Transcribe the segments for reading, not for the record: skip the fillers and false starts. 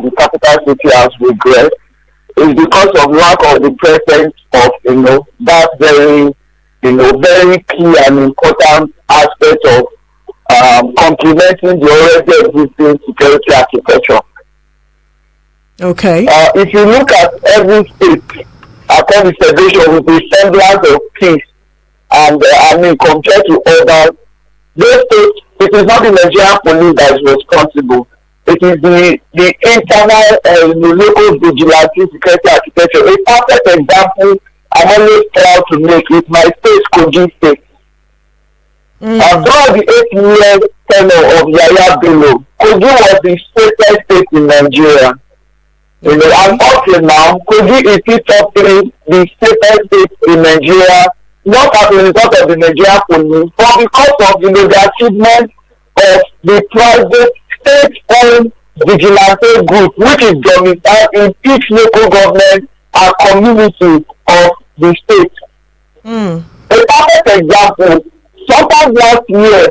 that the capital city has regressed is because of lack of the presence of, that very, very key and important aspect of complementing the already existing security architecture. Okay. If you look at every state across the federation with the semblance of peace, and compared to others, those states, it is not the Nigerian police that is responsible. It is the internal local vigilante security architecture. A perfect example I'm always proud to make is my state, Kogi State. Throughout the 8 years tenure of Yaya Bello, Kogi was the safest state in Nigeria. And up till now, Kogi is still top 3 the safest state in Nigeria, not as a result of the Nigerian police, but because of the achievement of the private state-owned vigilante group, which is domiciled in each local government and community of the state. A perfect example, sometime last year,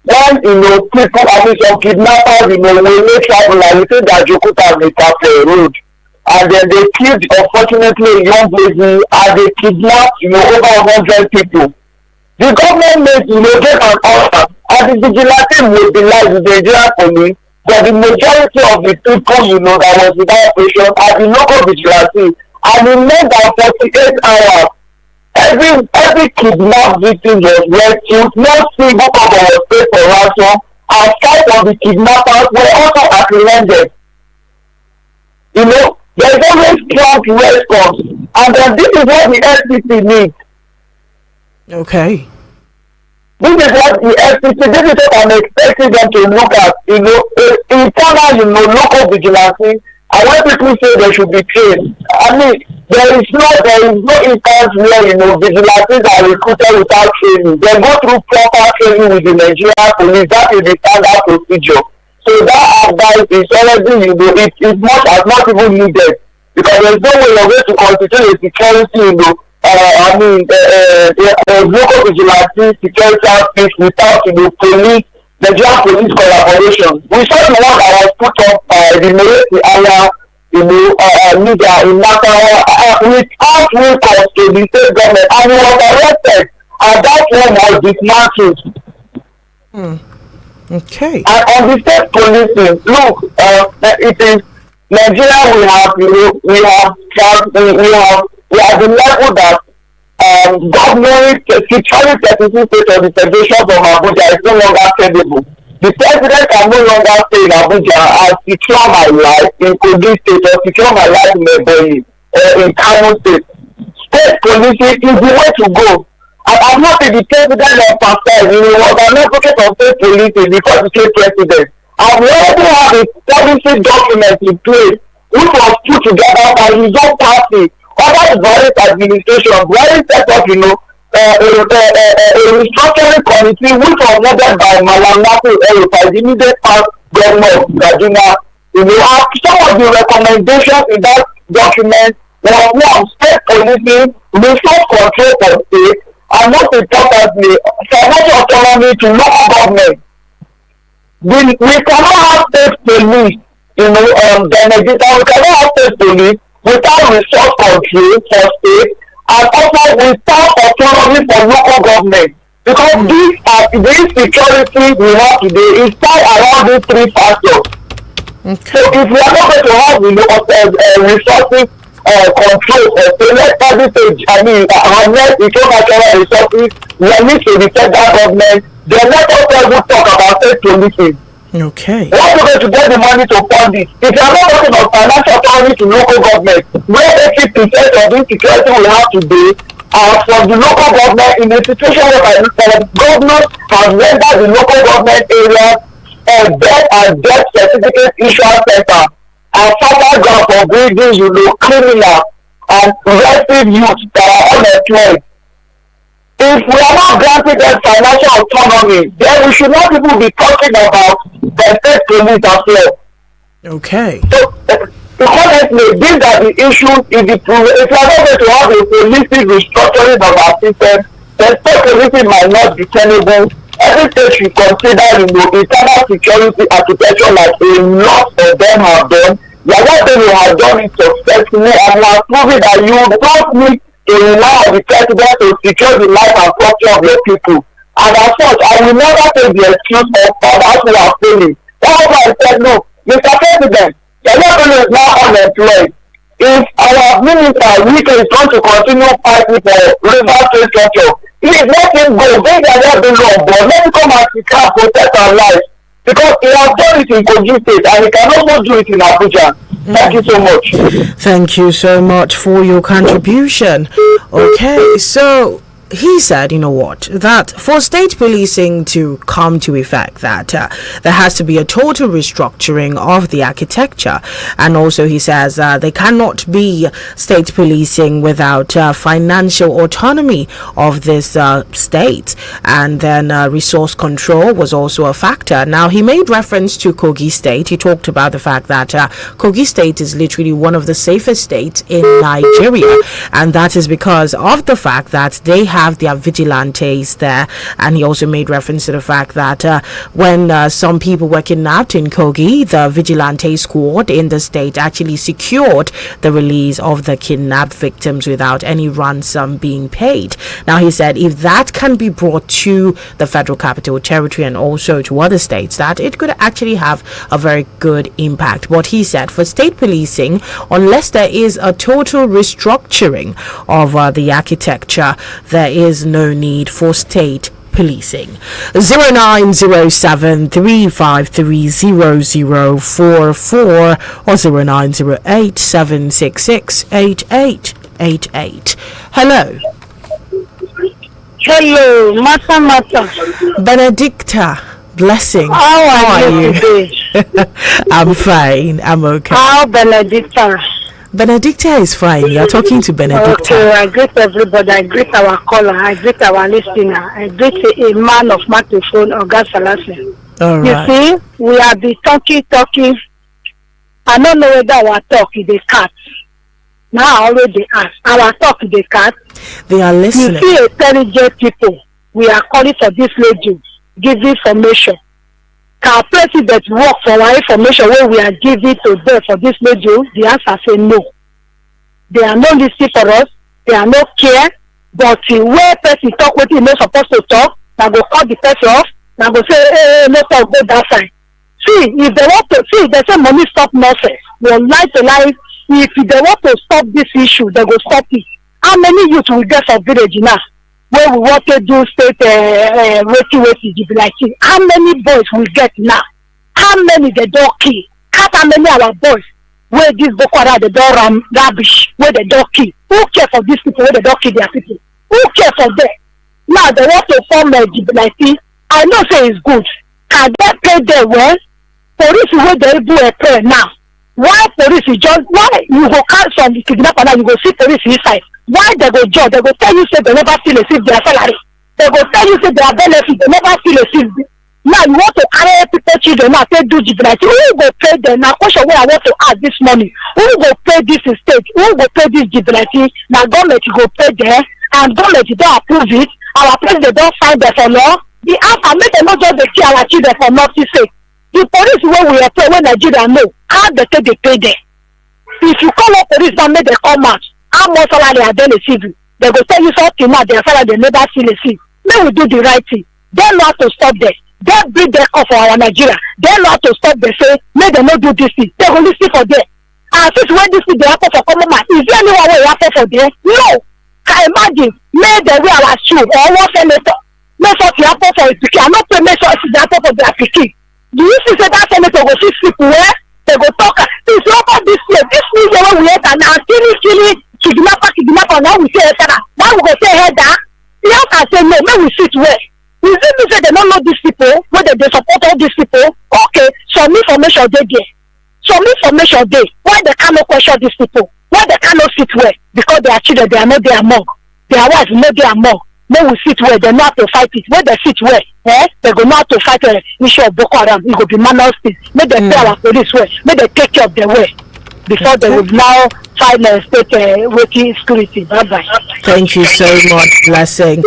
when people, some kidnappers, when they travel, and we say that Jokuta Metafe road, and then they killed, unfortunately, a young lady, and they kidnapped, over 100 people. The government made, get an order, and the vigilante mobilized the Nigerian police, but the majority of the people, that was in that operation are the local vigilante, and in less than 48 hours, every kidnapped victim was rescued, no single couple was paid for ransom, and 5 of the kidnappers were also apprehended. There is always prompt response, and then this is what the FCC needs. Okay. This is what the FCC, this is what I'm expecting them to look at, internal, local vigilante, and when people say they should be trained, there is no instance where, vigilantes are recruited without training. They go through proper training with the Nigerian police. That is the standard procedure. So that advice is already, it's much as not even needed, because there's no way you're going to constitute a security, local vigilante security outfit without, police, Nigerian police collaboration. We saw the one that was put up by the military area, leader in Nakawa, without recourse to the state government, and he was arrested, and that one was dismantled. Okay. And on the state policing, look, it is Nigeria. We are the level that government security certificate of the Federation from Abuja is no longer credible. The president can no longer stay in Abuja and secure my life in Kogi State or secure my life in Ebonyi or in Kano State. State policing is the way to go. And I'm not the president of Pakistan, was an advocate of state policing because the state president. And we already have a policy document in place which was put together by his own party, other various administration, very set up, a restructuring committee which was led by Malam Nasir El-Rufai, the immediate past governor of Kaduna. Some of the recommendations in that document was one, state policing, resource control for state, and most importantly, financial autonomy to local government. We cannot have state police, we cannot have state police without resource control for state, and also without autonomy for local government. Because this security we have today is tied around these 3 factors. Okay. So if we are not going to have resources control for state, let's every stage, unless we don't natural resources, we need to the federal government, then let us also talk about state policing. Okay. Where are we going to get the money to fund this? If you are not talking about financial autonomy to local government, where 80% of the security we have today are from the local government in a situation where governors have rendered the local government areas debt certificate issuance center and further ground for breeding, criminal and restive youth that are unemployed. If we are not granting them financial autonomy, then we should not even be talking about the state police as well. Okay. So, honestly, these are the issues. If we are not going to have a holistic restructuring of our system, then state policing might not be tenable. Every state should consider, internal security architecture like a lot of them have done. Yaya Bello has done it successfully and has proven that you don't need to rely on the president to secure the life and property of your people. And as such, I will never take the excuse of others who are failing. That's why I said, no, Mr. President, Yaya Bello is now unemployed. If our minister Wike is going to continue fighting for river state structure, please let him go. Bring Yaya Bello on board. Let him come and protect our lives. Because he has done it in Kogi State and he can also do it in Abuja. Thank you so much. Thank you so much for your contribution. Okay, so he said, you know what, that for state policing to come to effect, that there has to be a total restructuring of the architecture. And also he says there cannot be state policing without financial autonomy of this state. And then resource control was also a factor. Now, he made reference to Kogi State. He talked about the fact that Kogi State is literally one of the safest states in Nigeria. And that is because of the fact that they have their vigilantes there. And he also made reference to the fact that when some people were kidnapped in Kogi, the vigilante squad in the state actually secured the release of the kidnapped victims without any ransom being paid. Now, he said if that can be brought to the Federal Capital Territory and also to other states, that it could actually have a very good impact. But he said for state policing, unless there is a total restructuring of the architecture, there is no need for state policing. 0907-353-0044 or 0908-766-8888. Hello. Hello, Mata. Benedicta, blessing. How are you today? I'm fine. I'm okay. How Benedicta? Benedicta is fine. You're talking to Benedicta. Okay, I greet everybody. I greet our caller. I greet our listener. I greet a man of microphone, Oga Salasi. All right. You see, we have been talking. I don't know whether our talk is the cat. Now I already asked. Our talk is the cat. They are listening. You see, intelligent people. We are calling for this lady. Give information. Can our president work for our information when we are giving to them for this lady? The answer say no. They are not listening for us. They are not care. But where person talk what he not supposed to talk, now go cut the person off. Now go say, hey, no talk, go that side. See, if they want to, see, they say money stop nonsense. From life to life, if they want to stop this issue, they go stop it. How many youth will get for village now? Where we want to do state waiting, like how many boys we get now? How many they don't kill? How many our boys where this Boko Haram they don't rubbish, where they don't kill? Who care for these people where they don't kill their people? Who care for them? Now they want to form a jubilation. I know say it's good. Can they pay their well? Police where they do a prayer now. Why police is just why you go catch some kidnapper now you go see police inside? Why they go judge? They go tell you say they never still receive their salary. They go tell you say their benefit they never still receive. Now you want to carry people children now say do jubilation. Who go pay them? Now question where I want to ask this money. Who go pay this state? Who go pay this jubilation? Now government go pay them and government don't approve it. Our president don't sign them for law. The answer make them not just dey kill our children for nothing sake. The police wey we employ wey Nigeria know how they take dey pay them. If you call up police now make them come out. How much salary are they receiving? They go tell you something now, their salary they never still receive. May we do the right thing. They know how to stop them. They bring their call for our Nigeria. They know how to stop them. Say, may they not do this thing. They will listen for them. And since when this thing they happen for common man, is there anyone who will happen for them? No. Can imagine, may they wear our shoe or one senator. May something happen for his pikin. I not pay may something happen for their pikin. Do you see say that senator go see people where they go talk? It's over this year. This new year when we enter now, killing. Kidnapper, now we say Sarah. Now we go say header. You can say no, may we sit where. Is it me say they don't know these people, whether they support all these people? Okay, some information they there. Some information they. Why they cannot question these people? Why they cannot sit where? Because they are children, they are not there among. Their wives know they are among. May we sit where they know how to fight it. Where they sit where? They go know how to fight the issue of Boko Haram. It will be manual state. May they pay our police way. May they take care of their way. Before they will now find a state working security. Bye-bye. Thank you so much, Blessing.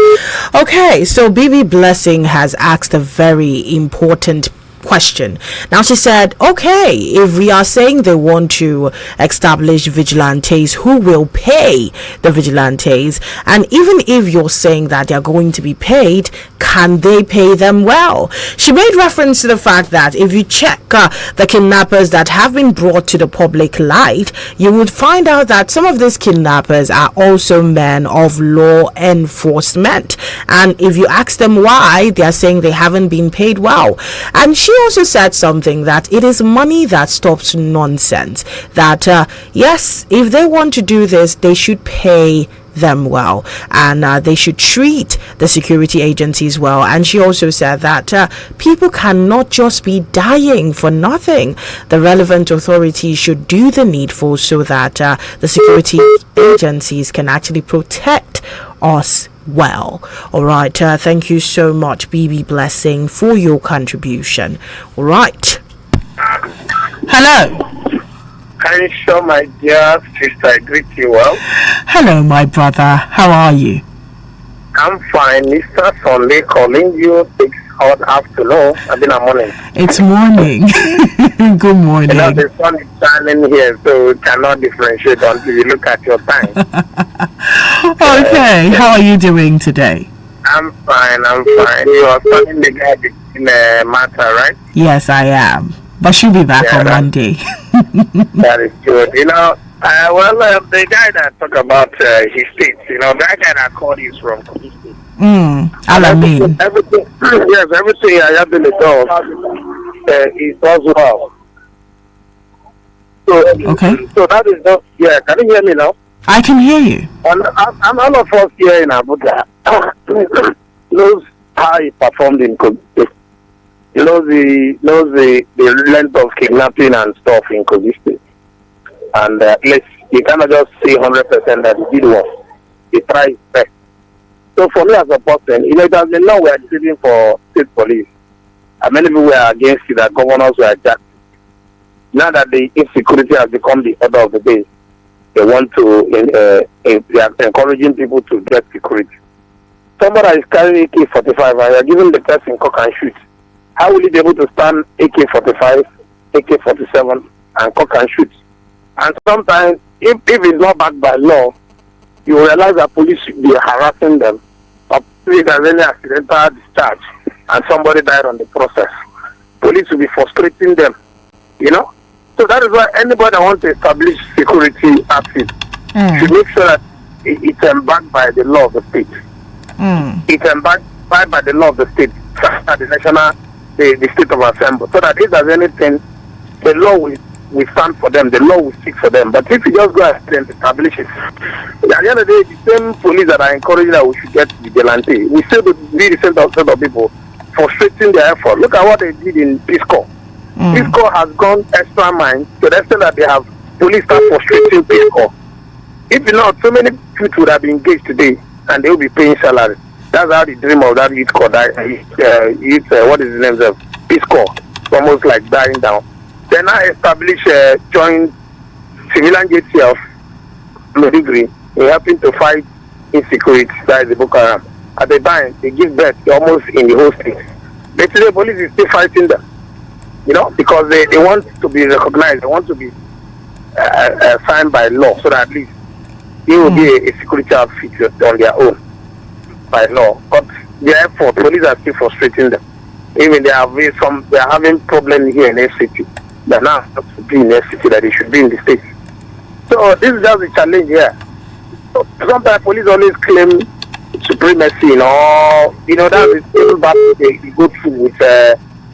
Okay, so BB Blessing has asked a very important question. Now she said, okay, if we are saying they want to establish vigilantes, who will pay the vigilantes? And even if you're saying that they're going to be paid, can they pay them well? She made reference to the fact that if you check the kidnappers that have been brought to the public light, you would find out that some of these kidnappers are also men of law enforcement. And if you ask them why, they are saying they haven't been paid well. And she also said something that it is money that stops nonsense. That yes, if they want to do this, they should pay them well, and they should treat the security agencies well. And she also said that people cannot just be dying for nothing. The relevant authorities should do the needful so that the security agencies can actually protect us well. All right, thank you so much, BB Blessing, for your contribution. All right, hello. Hi, sure, my dear sister, I greet you well. Hello, my brother. How are you? I'm fine. Mr. Sunday calling you. It's hot afternoon. I've been a morning. It's morning. Good morning. You know, the sun is shining here, so we cannot differentiate until you look at your time. Okay, how are you doing today? I'm fine. You are studying the guy in matter, right? Yes, I am. But she'll be back on Monday. That is good. You know, the guy that talked about his state, you know, that guy that called is from Kogi State. Alamein. Everything I have been does, he does well. So, okay. So that is not, yeah, can you hear me now? I can hear you. And all of us here in Abuja knows how he performed in Kogi State. He knows the length of kidnapping and stuff in Kogi State. And you cannot just say 100% that he did well. He tried his best. So for me as a person, you know, it has been long we are sitting for state police. And many people were against it, that governors were jacked. Now that the insecurity has become the order of the day, they want to, they are encouraging people to get security. Somebody that is carrying AK-45 and you are giving the person cock and shoot. How will he be able to stand AK-45, AK-47 and cock and shoot? And sometimes, if it's not backed by law, you realize that police should be harassing them. Or if there's any accidental discharge and somebody died on the process, police will be frustrating them, you know? So that is why anybody that wants to establish security outfit should make sure that it's embarked by the law of the state. It's embarked by the law of the state, the national, the state of assembly, so that if there's anything, the law will stand for them, the law will speak for them. But if you just go ahead and establish it, at the end of the day, the same police that are encouraging that we should get vigilante, we still be the same set of people frustrating their effort. Look at what they did in Peace Corps. Peace Corps has gone extra mile to the extent that they have police start frustrating Peace Corps. If not, so many people would have been engaged today and they will be paying salary. That's how the dream of that youth corps what is the name of Peace Corps, almost like dying down. They now establish a joint civilian JTF degree in helping to fight insecurity, that is the Boko Haram. At the time, they give birth almost in the whole state. But today, police is still fighting them, you know, because they want to be recognized, they want to be signed by law, so that at least they will be a security outfit on their own by law. But their effort, police are still frustrating them. Even they are having problems here in FCT. They're now have to be in FCT that they should be in the state. So this is just a challenge here. So sometimes police always claim supremacy, you know. You know, that is even back they go through with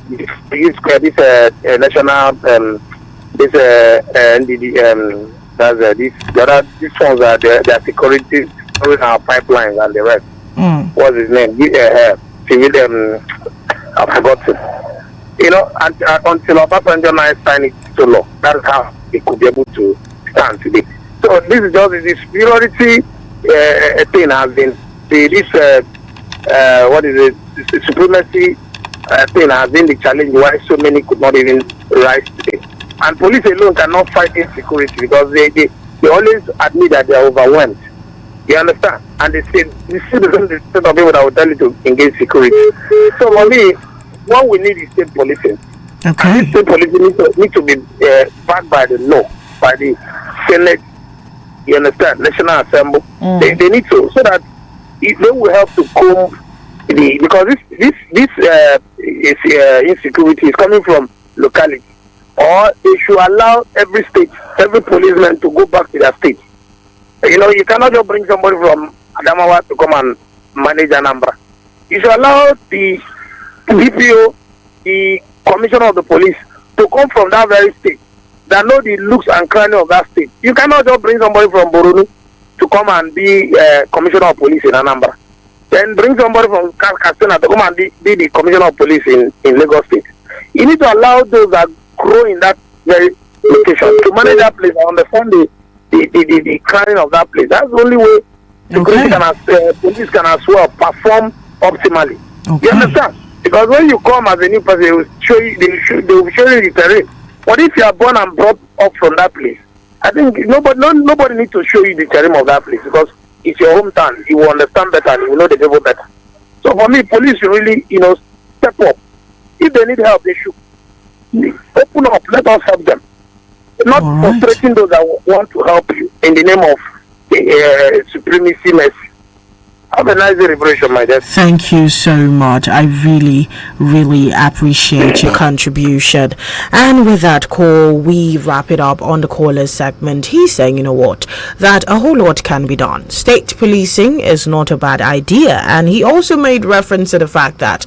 this national these ones are their security during our pipelines and the rest. What's his name? Civilian, I've forgotten. You know, until Obasanjo now signed it to law, that's how it could be able to stand today. So this is just this superiority thing has been the supremacy thing has been the challenge why so many could not even rise today. And police alone cannot fight insecurity because they always admit that they are overwhelmed. You understand? And they say the set of people that will tell you to engage security. So for me, what we need is state policing. Okay. And state police need to be backed by the law, by the Senate. You understand? National Assembly. They need to, so that they will help to comb because this insecurity is coming from locality, or they should allow every state, every policeman to go back to their state. You cannot just bring somebody from Adamawa to come and manage Anambra. You should allow the DPO, the commissioner of the police, to come from that very state, that know the looks and cranny of that state. You cannot just bring somebody from Borunu to come and be commissioner of police in Anambra. Then bring somebody from Katsina to come and be the commissioner of police in Lagos State. You need to allow those that grow in that very location to manage that place and understand the cranny of that place. That's the only way the police can as well perform optimally. Okay. You understand? Because when you come as a new person, they will show you the terrain. But if you are born and brought up from that place, I think nobody needs to show you the terrain of that place, because it's your hometown. You will understand better and you will know the people better. So for me, police should really, step up. If they need help, they should open up. Let us help them. Not frustrating those that want to help you in the name of supremacy mercy. Have a nice celebration, my dear. Thank you so much. I really, really appreciate your contribution. And with that call, we wrap it up on the caller segment. He's saying, that a whole lot can be done. State policing is not a bad idea. And he also made reference to the fact that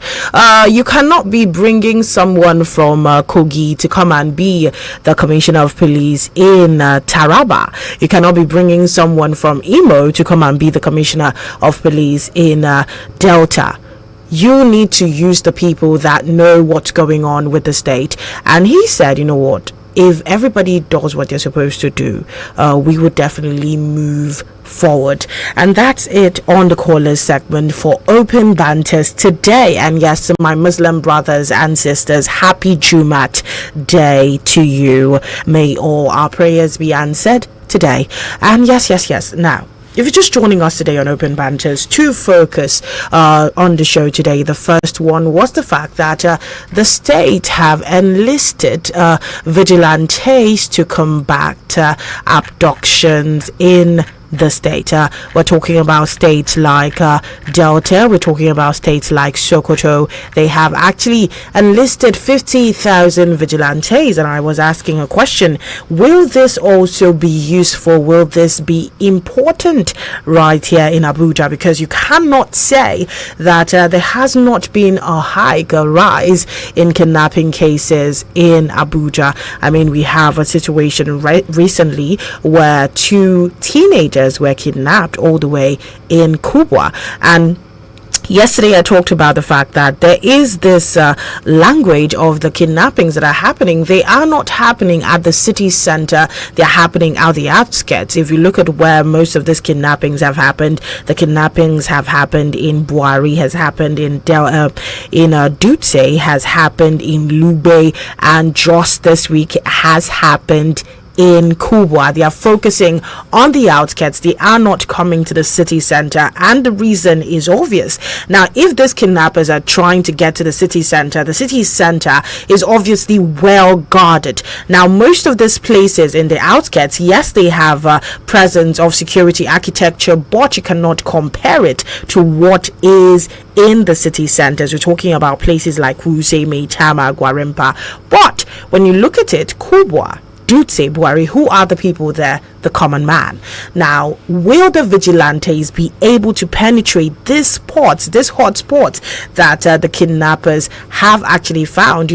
you cannot be bringing someone from Kogi to come and be the commissioner of police in Taraba. You cannot be bringing someone from Imo to come and be the commissioner of police in Delta. You need to use the people that know what's going on with the state. And he said, if everybody does what they're supposed to do, we would definitely move forward. And that's it on the callers segment for Open Banters today. And yes, my Muslim brothers and sisters, happy Jumat day to you. May all our prayers be answered today. And yes. Now, if you're just joining us today on Open Banters, to focus on the show today, the first one was the fact that the state have enlisted vigilantes to combat abductions in the state. We're talking about states like Delta. We're talking about states like Sokoto. They have actually enlisted 50,000 vigilantes, and I was asking a question: will this also be useful? Will this be important right here in Abuja? Because you cannot say that there has not been a rise in kidnapping cases in Abuja. I mean, we have a situation recently where 2 teenagers were kidnapped all the way in Kubwa. And yesterday I talked about the fact that there is this language of the kidnappings that are happening. They are not happening at the city center. They're happening out the outskirts. If you look at where most of these kidnappings have happened, the kidnappings have happened in Buari, has happened in Dutse, has happened in Lube, and just this week has happened in Kubwa. They are focusing on the outskirts. They are not coming to the city center, and the reason is obvious. Now, if these kidnappers are trying to get to the city center is obviously well guarded. Now, most of these places in the outskirts, yes, they have a presence of security architecture, but you cannot compare it to what is in the city centers. We're talking about places like Wuse, Meitama, Gwarimpa. But when you look at it, Kubwa, Dutse, Buari, who are the people there? The common man. Now, will the vigilantes be able to penetrate these spots, these hot spots that the kidnappers have actually found?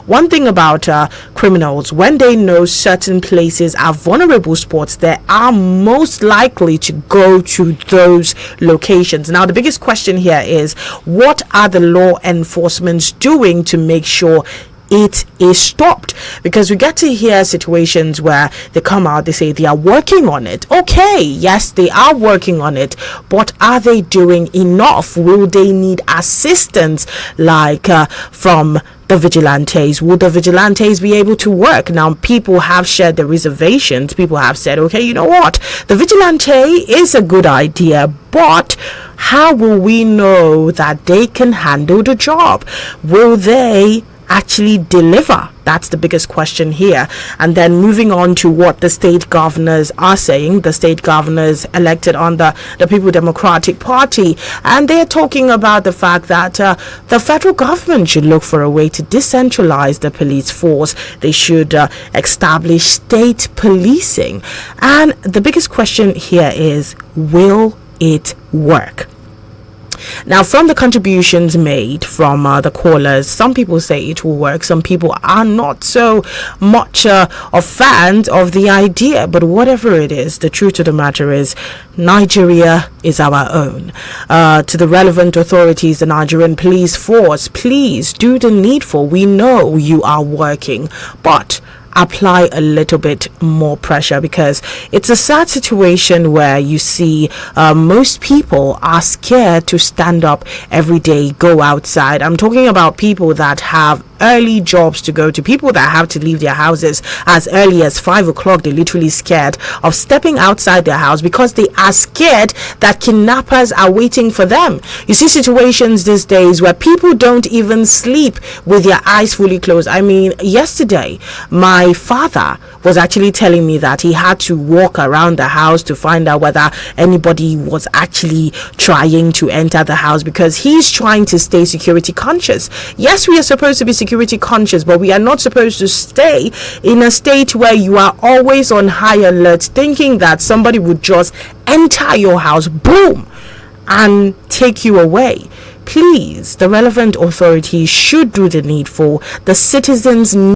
One thing about criminals, when they know certain places are vulnerable spots, they are most likely to go to those locations. Now, the biggest question here is, what are the law enforcement doing to make sure it is stopped? Because we get to hear situations where they come out, they say they are working on it. Okay, yes, they are working on it, but are they doing enough? Will they need assistance from the vigilantes? Will the vigilantes be able to work? Now, people have shared the reservations. People have said, okay, you know what, the vigilante is a good idea, but how will we know that they can handle the job? Will they actually deliver? That's the biggest question here. And then moving on to what the state governors are saying, the state governors elected on the People Democratic Party, and they're talking about the fact that the federal government should look for a way to decentralize the police force. They should establish state policing. And the biggest question here is, will it work? Now, from the contributions made from the callers, some people say it will work. Some people are not so much of fans of the idea. But whatever it is, the truth of the matter is, Nigeria is our own. To the relevant authorities, the Nigerian police force, please do the needful. We know you are working, but apply a little bit more pressure, because it's a sad situation where you see most people are scared to stand up every day, go outside. I'm talking about people that have early jobs to go to, people that have to leave their houses as early as 5 o'clock. They're literally scared of stepping outside their house because they are scared that kidnappers are waiting for them. You see situations these days where people don't even sleep with their eyes fully closed. I mean, yesterday my father was actually telling me that he had to walk around the house to find out whether anybody was actually trying to enter the house, because he's trying to stay security conscious. Yes, we are supposed to be security conscious, but we are not supposed to stay in a state where you are always on high alert, thinking that somebody would just enter your house, boom, and take you away. Please, the relevant authorities should do the needful. The citizens